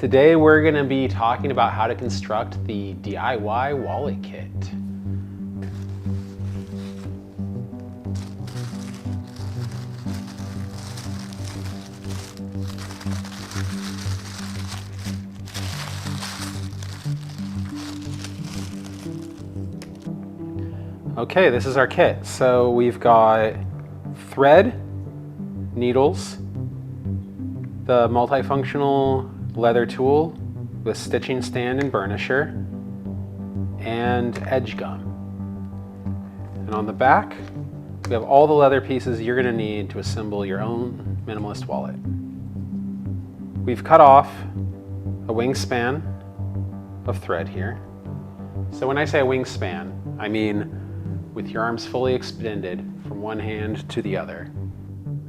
Today we're going to be talking about how to construct the DIY wallet kit. Okay, this is our kit. So we've got thread, needles, the multifunctional leather tool with stitching stand and burnisher, and edge gum. And on the back, we have all the leather pieces you're going to need to assemble your own minimalist wallet. We've cut off a wingspan of thread here. So when I say a wingspan, I mean with your arms fully extended from one hand to the other.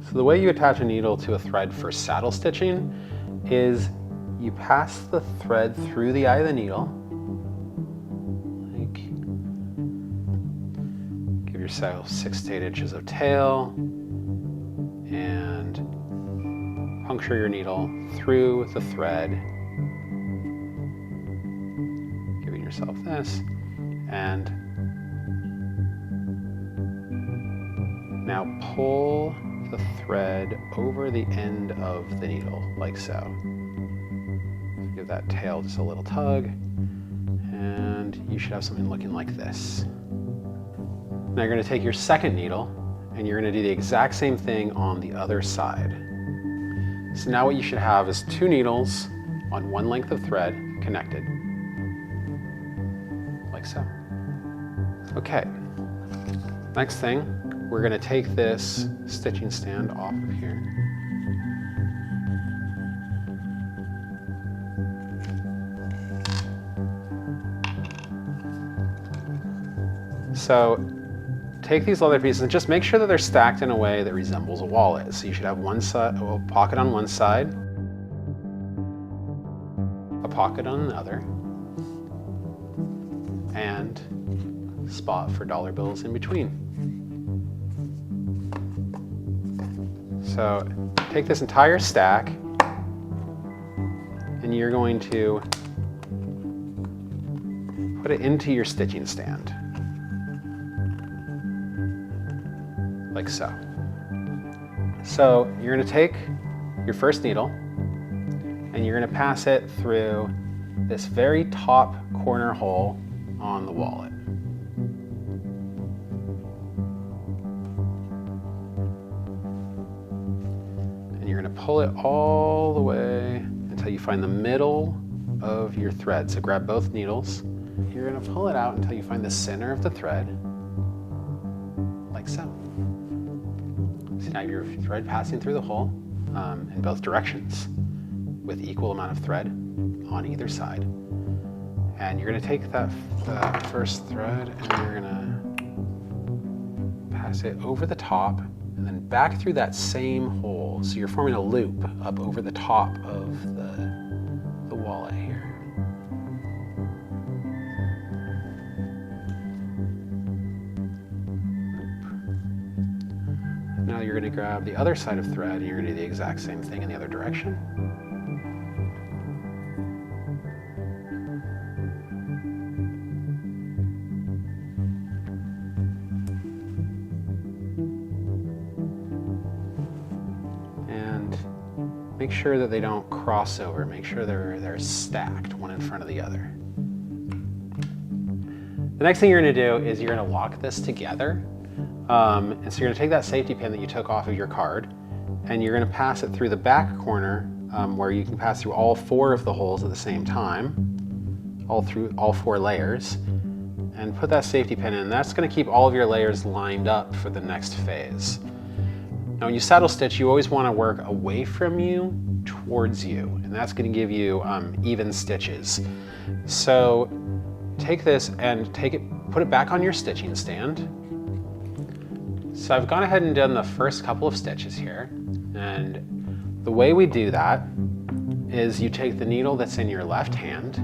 So the way you attach a needle to a thread for saddle stitching is you pass the thread through the eye of the needle. Like, give yourself 6 to 8 inches of tail and puncture your needle through the thread, giving yourself this, and now pull the thread over the end of the needle, like so. Give that tail just a little tug, and you should have something looking like this. Now you're going to take your second needle, and you're going to do the exact same thing on the other side. So now what you should have is 2 needles on one length of thread connected, like so. Okay, next thing, we're going to take this stitching stand off of here. So take these leather pieces and just make sure that they're stacked in a way that resembles a wallet. So you should have one side, a pocket on one side, a pocket on the other, and a spot for dollar bills in between. So take this entire stack and you're going to put it into your stitching stand, like so. So you're going to take your first needle and you're going to pass it through this very top corner hole on the wallet. You're going to pull it all the way until you find the middle of your thread. So grab both needles. You're going to pull it out until you find the center of the thread, like so. So now your thread passing through the hole in both directions with equal amount of thread on either side. And you're going to take that first thread and you're going to pass it over the top and then back through that same hole. So you're forming a loop up over the top of the wallet here. Now you're going to grab the other side of thread and you're going to do the exact same thing in the other direction. Make sure that they don't cross over. Make sure they're stacked one in front of the other. The next thing you're going to do is you're going to lock this together. And so you're going to take that safety pin that you took off of your card and you're going to pass it through the back corner where you can pass through all 4 of the holes at the same time, all 4 layers, and put that safety pin in. That's going to keep all of your layers lined up for the next phase. Now when you saddle stitch, you always want to work away from you towards you, and that's going to give you even stitches. So take this and put it back on your stitching stand. So I've gone ahead and done the first couple of stitches here, and the way we do that is you take the needle that's in your left hand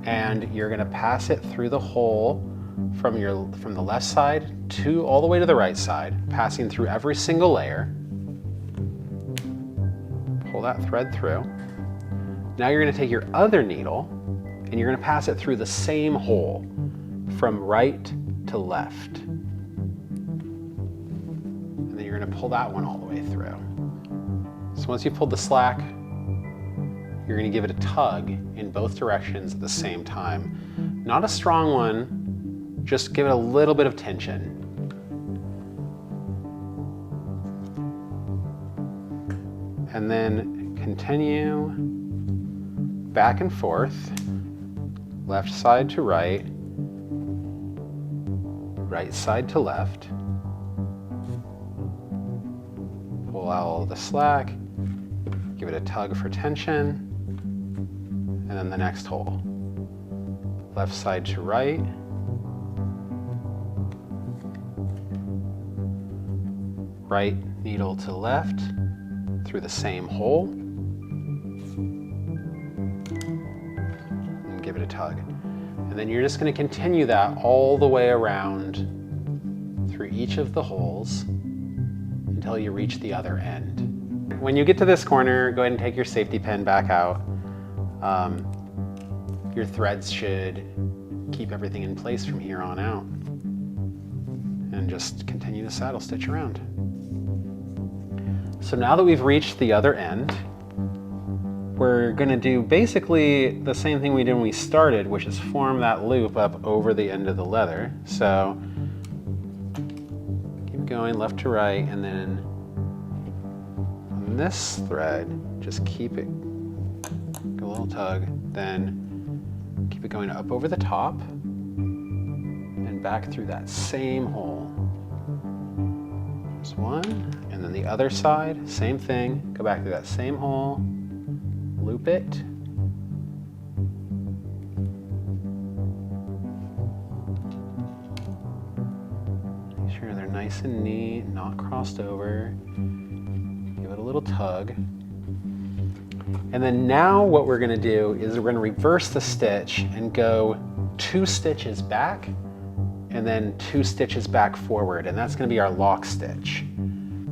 and you're going to pass it through the hole from the left side to all the way to the right side, passing through every single layer. Pull that thread through. Now you're going to take your other needle and you're going to pass it through the same hole from right to left. And then you're going to pull that one all the way through. So once you've pulled the slack, you're going to give it a tug in both directions at the same time. Not a strong one, just give it a little bit of tension. And then continue back and forth, left side to right, right side to left. Pull out all the slack, give it a tug for tension, and then the next hole. Left side to right, right needle to left through the same hole, and give it a tug. And then you're just going to continue that all the way around through each of the holes until you reach the other end. When you get to this corner, go ahead and take your safety pin back out. Your threads should keep everything in place from here on out. And just continue to saddle stitch around. So now that we've reached the other end, we're going to do basically the same thing we did when we started, which is form that loop up over the end of the leather. So keep going left to right, and then on this thread, just keep it, go a little tug, then keep it going up over the top and back through that same hole. There's one, and then the other side, same thing, go back through that same hole, loop it, make sure they're nice and neat, not crossed over, give it a little tug. And then now what we're going to do is we're going to reverse the stitch and go 2 stitches back and then 2 stitches back forward, and that's going to be our lock stitch.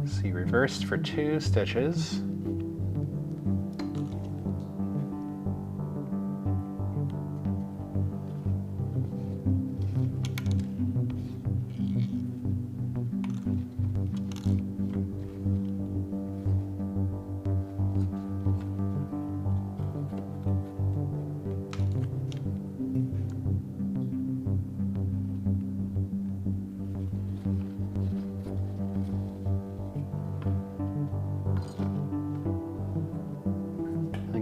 So you reversed for 2 stitches.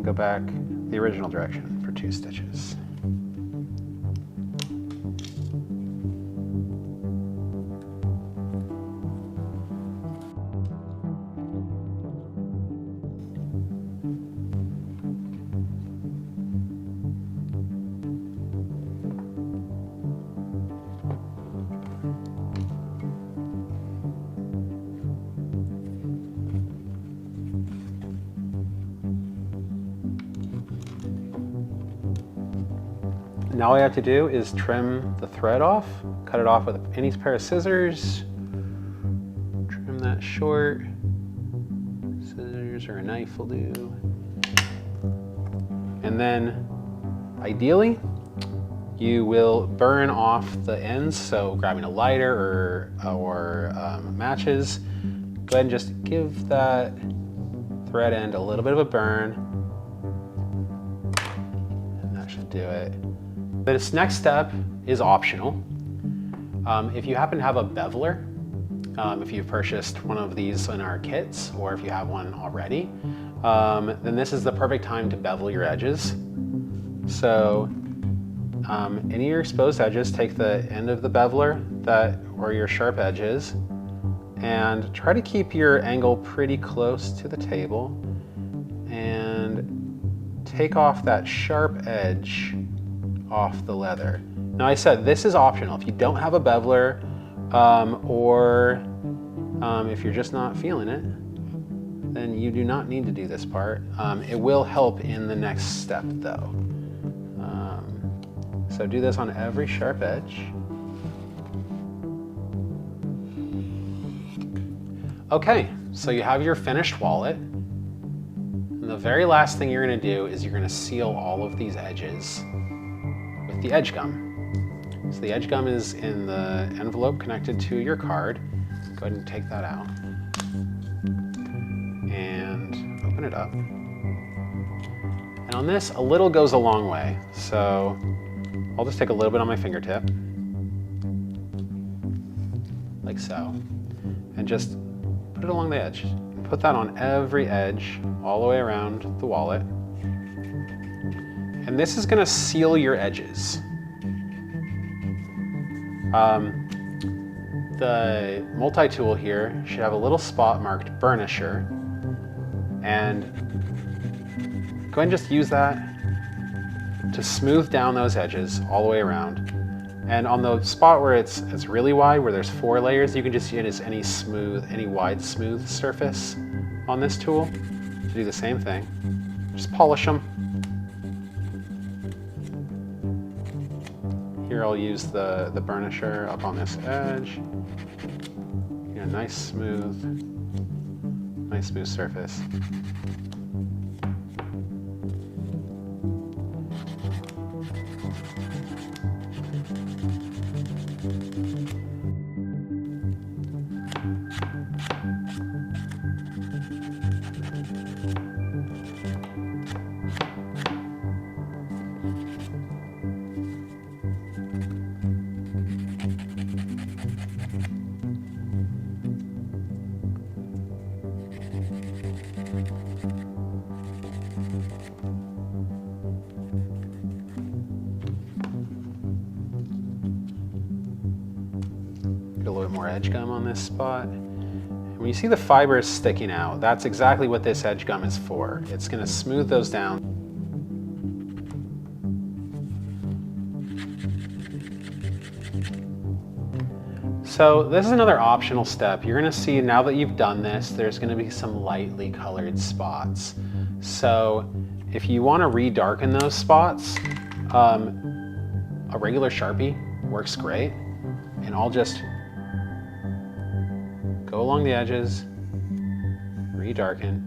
Go back the original direction for 2 stitches. Now all you have to do is trim the thread off, cut it off with any pair of scissors, trim that short, scissors or a knife will do. And then ideally, you will burn off the ends, so grabbing a lighter or matches, go ahead and just give that thread end a little bit of a burn, and that should do it. This next step is optional. If you happen to have a beveler, if you've purchased one of these in our kits, or if you have one already, then this is the perfect time to bevel your edges. So any of your exposed edges, take the end of the beveler or your sharp edges, and try to keep your angle pretty close to the table, and take off that sharp edge off the leather. Now I said this is optional. If you don't have a beveler, or if you're just not feeling it, then you do not need to do this part. It will help in the next step though. So do this on every sharp edge. Okay, so you have your finished wallet. And And the very last thing you're going to do is you're going to seal all of these edges with the edge gum. So the edge gum is in the envelope connected to your card. Go ahead and take that out and open it up. And on this, a little goes a long way. So I'll just take a little bit on my fingertip, like so, and just put it along the edge. Put that on every edge, all the way around the wallet. And this is going to seal your edges. The multi-tool here should have a little spot marked burnisher, and go ahead and just use that to smooth down those edges all the way around. And on the spot where it's really wide, where there's 4 layers, you can just use any wide smooth surface on this tool to do the same thing. Just polish them. Here I'll use the burnisher up on this edge. Nice smooth surface. A little bit more edge gum on this spot. And when you see the fibers sticking out, that's exactly what this edge gum is for. It's going to smooth those down. So this is another optional step. You're going to see now that you've done this, there's going to be some lightly colored spots. So if you want to redarken those spots, a regular Sharpie works great. And I'll just go along the edges, redarken.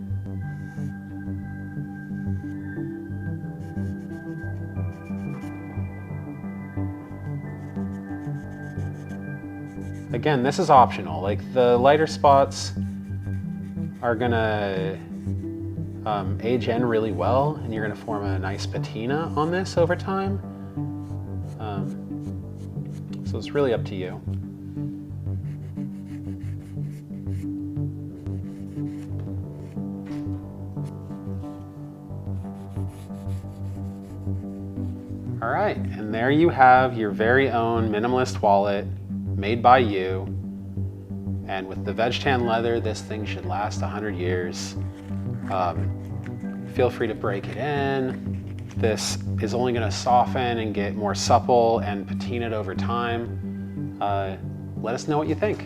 Again, this is optional. Like the lighter spots are gonna age in really well, and you're gonna form a nice patina on this over time. So it's really up to you. All right, and there you have your very own minimalist wallet made by you. And with the veg tan leather, this thing should last 100 years. Feel free to break it in. This is only going to soften and get more supple and patina over time. Let us know what you think.